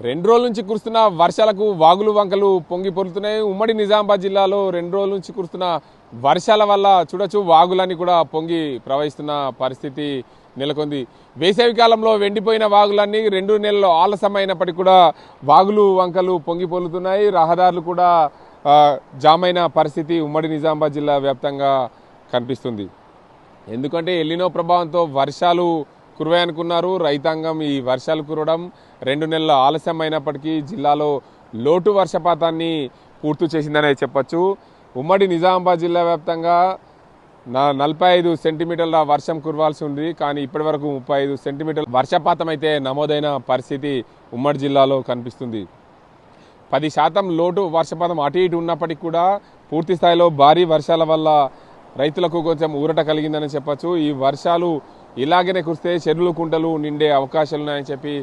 రెండు రోజుల నుంచి కురుస్తున్న వర్షాలకు వాగులు వంకలు పొంగి పొరులుతున్నాయి. ఉమ్మడి నిజామాబాద్ జిల్లాలో 2 రోజుల నుంచి కురుస్తున్న వర్షాల వల్ల చూడొచ్చు వాగులన్నీ కూడా పొంగి ప్రవహిస్తున్న పరిస్థితి నెలకొంది. వేసవి కాలంలో వెండిపోయిన వాగులన్నీ 2 నెలలు ఆలస్యమైనప్పటికీ కూడా వాగులు వంకలు పొంగి పొరులుతున్నాయి. రహదారులు కూడా జామైన పరిస్థితి ఉమ్మడి నిజామాబాద్ జిల్లా వ్యాప్తంగా కనిపిస్తుంది. ఎందుకంటే ఎల్లినో ప్రభావంతో వర్షాలు కురవాయనుకున్నారు. రైతాంగం ఈ వర్షాలు కురవడం 2 నెలల ఆలస్యం అయినప్పటికీ జిల్లాలో లోటు వర్షపాతాన్ని పూర్తి చేసిందనే చెప్పొచ్చు. ఉమ్మడి నిజామాబాద్ జిల్లా వ్యాప్తంగా 45 సెంటీమీటర్ల వర్షం కురవాల్సి ఉంది. కానీ ఇప్పటి వరకు 35 సెంటీమీటర్ల వర్షపాతం అయితే నమోదైన పరిస్థితి ఉమ్మడి జిల్లాలో కనిపిస్తుంది. 10% లోటు వర్షపాతం అటు ఇటు ఉన్నప్పటికీ కూడా పూర్తి స్థాయిలో భారీ వర్షాల వల్ల రైతులకు కొంచెం ఊరట కలిగిందని చెప్పొచ్చు. ఈ వర్షాలు ఇలాగనే కురిస్తే చెరువులు కుంటలు నిండే అవకాశాలు ఉన్నాయని చెప్పి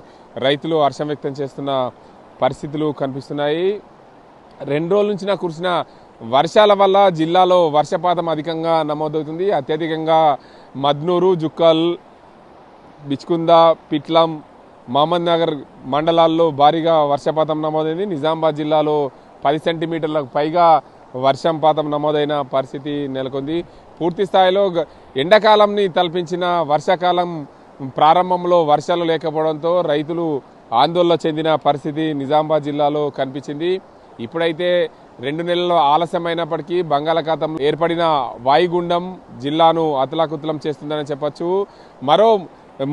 రైతులు హర్షం వ్యక్తం చేస్తున్న పరిస్థితులు కనిపిస్తున్నాయి. 2 రోజుల నుంచి కురిసిన వర్షాల వల్ల జిల్లాలో వర్షపాతం అధికంగా నమోదవుతుంది. అత్యధికంగా మద్నూరు, జుక్కల్, బిచ్కుంద, పిట్లం, మహమ్మద్ నగర్ మండలాల్లో భారీగా వర్షపాతం నమోదైంది. నిజామాబాద్ జిల్లాలో 10 సెంటీమీటర్లకు పైగా వర్షపాతం నమోదైన పరిస్థితి నెలకొంది. పూర్తి స్థాయిలో ఎండాకాలంని తలపించిన వర్షాకాలం ప్రారంభంలో వర్షాలు లేకపోవడంతో రైతులు ఆందోళన చెందిన పరిస్థితి నిజామాబాద్ జిల్లాలో కనిపించింది. ఇప్పుడైతే 2 నెలల ఆలస్యమైనప్పటికీ బంగాళాఖాతంలో ఏర్పడిన వాయుగుండం జిల్లాను అతలాకుతలం చేస్తుందని చెప్పొచ్చు. మరో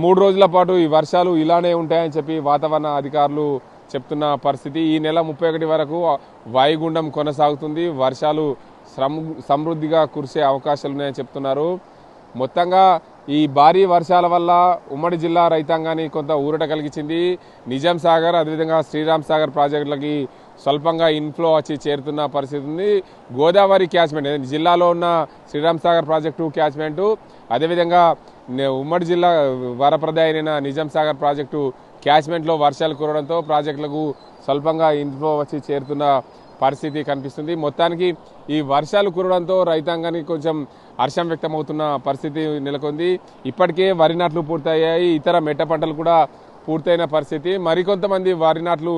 3 రోజుల పాటు ఈ వర్షాలు ఇలానే ఉంటాయని చెప్పి వాతావరణ అధికారులు చెప్తున్న పరిస్థితి. ఈ నెల 31 వరకు వాయుగుండం కొనసాగుతుంది. వర్షాలు సమృద్ధిగా కురిసే అవకాశాలు ఉన్నాయని చెప్తున్నారు. మొత్తంగా ఈ భారీ వర్షాల వల్ల ఉమ్మడి జిల్లా రైతాంగాన్ని కొంత ఊరట కలిగించింది. నిజాం సాగర్ అదేవిధంగా శ్రీరామ్ సాగర్ ప్రాజెక్టులకి స్వల్పంగా ఇన్ఫ్లో వచ్చి చేరుతున్న పరిస్థితి ఉంది. గోదావరి క్యాచ్మెంట్ జిల్లాలో ఉన్న శ్రీరామ్ సాగర్ ప్రాజెక్టు క్యాచ్మెంటు అదేవిధంగా ఉమ్మడి జిల్లా వరప్రద అయిన నిజాం సాగర్ ప్రాజెక్టు క్యాచ్మెంట్లో వర్షాలు కురవడంతో ప్రాజెక్టులకు స్వల్పంగా ఇన్ఫ్లో వచ్చి చేరుతున్న పరిస్థితి కనిపిస్తుంది. మొత్తానికి ఈ వర్షాలు కురవడంతో రైతాంగానికి కొంచెం హర్షం వ్యక్తమవుతున్న పరిస్థితి నెలకొంది. ఇప్పటికే వరి నాట్లు పూర్తయ్యాయి. ఇతర మెట్ట పంటలు కూడా పూర్తయిన పరిస్థితి. మరికొంతమంది వరి నాట్లు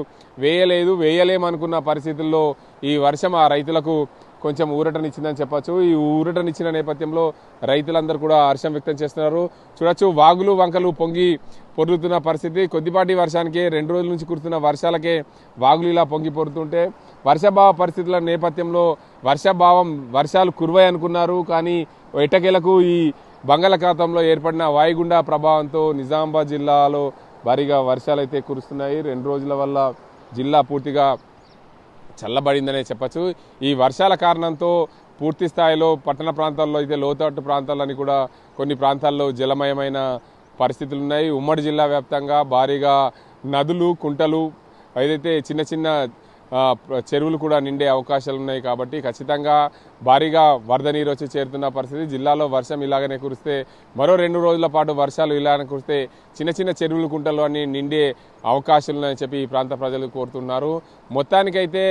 వేయలేమనుకున్న పరిస్థితుల్లో ఈ వర్షం ఆ రైతులకు కొంచెం ఊరటనిచ్చిందని చెప్పొచ్చు. ఈ ఊరటనిచ్చిన నేపథ్యంలో రైతులందరూ కూడా హర్షం వ్యక్తం చేస్తున్నారు. చూడొచ్చు వాగులు వంకలు పొంగి పొరులుతున్న పరిస్థితి. కొద్దిపాటి వర్షానికే 2 రోజుల నుంచి కురుస్తున్న వర్షాలకే వాగులు ఇలా పొంగి పొరుతుంటే వర్షాభావ పరిస్థితుల నేపథ్యంలో వర్షాలు కురువాయి అనుకున్నారు. కానీ ఎట్టకేలకు ఈ బంగాళాఖాతంలో ఏర్పడిన వాయుగుండ ప్రభావంతో నిజామాబాద్ జిల్లాలో భారీగా వర్షాలు అయితే కురుస్తున్నాయి. 2 రోజుల వల్ల జిల్లా పూర్తిగా చల్లబడిందనే చెప్పచ్చు. ఈ వర్షాల కారణంతో పూర్తి స్థాయిలో పట్టణ ప్రాంతాల్లో అయితే లోతట్టు ప్రాంతాలని కూడా కొన్ని ప్రాంతాల్లో జలమయమైన పరిస్థితులు ఉన్నాయి. ఉమ్మడి జిల్లా వ్యాప్తంగా భారీగా నదులు, కుంటలు ఏదైతే చిన్న చిన్న చెరువులు కూడా నిండే అవకాశాలు ఉన్నాయి. కాబట్టి ఖచ్చితంగా భారీగా వరద నీరు వచ్చి చేరుతున్న పరిస్థితి. జిల్లాలో వర్షం ఇలాగనే కురిస్తే మరో 2 రోజుల పాటు వర్షాలు ఇలాగనే కురిస్తే చిన్న చిన్న చెరువులు, కుంటలు అన్ని నిండే అవకాశాలు ఉన్నాయని చెప్పి ఈ ప్రాంత ప్రజలు కోరుతున్నారు. మొత్తానికైతే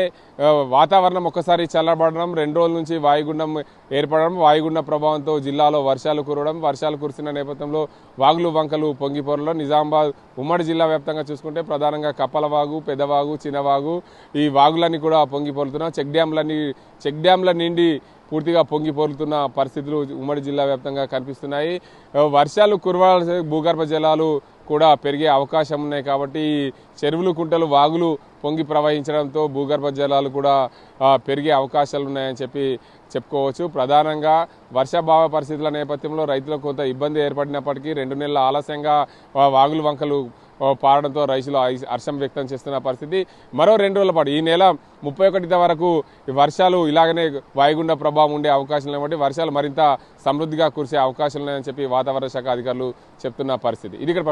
వాతావరణం ఒక్కసారి చల్లబడడం, 2 రోజుల నుంచి వాయుగుండం ఏర్పడడం, వాయుగుండ ప్రభావంతో జిల్లాలో వర్షాలు కురవడం, వర్షాలు కురిసిన నేపథ్యంలో వాగులు వంకలు పొంగి పొరలో నిజామాబాద్ ఉమ్మడి జిల్లా వ్యాప్తంగా చూసుకుంటే ప్రధానంగా కప్పలవాగు, పెదవాగు, చిన్నవాగు ఈ వాగులన్నీ కూడా పొంగి పొరులుతున్నా. చెక్ డ్యాంల నిండి పూర్తిగా పొంగి పొరులుతున్న పరిస్థితులు ఉమ్మడి జిల్లా వ్యాప్తంగా కనిపిస్తున్నాయి. వర్షాలు కురవాల్సిన భూగర్భ జలాలు కూడా పెరిగే అవకాశం ఉన్నాయి. కాబట్టి చెరువులు, కుంటలు, వాగులు పొంగి ప్రవహించడంతో భూగర్భ జలాలు కూడా పెరిగే అవకాశాలు ఉన్నాయని చెప్పి చెప్పుకోవచ్చు. ప్రధానంగా వర్షాభావ పరిస్థితుల నేపథ్యంలో రైతులకు కొంత ఇబ్బంది ఏర్పడినప్పటికీ 2 నెలల ఆలస్యంగా వాగులు వంకలు పారడంతో రైతులు హర్షం వ్యక్తం చేస్తున్న పరిస్థితి. మరో 2 రోజుల పాటు ఈ నెల 31 వరకు వర్షాలు ఇలాగనే వాయుగుండ ప్రభావం ఉండే అవకాశం లేకపోతే వర్షాలు మరింత సమృద్ధిగా కురిసే అవకాశాలు ఉన్నాయని చెప్పి వాతావరణ శాఖ అధికారులు చెప్తున్న పరిస్థితి. ఇది ఇక్కడ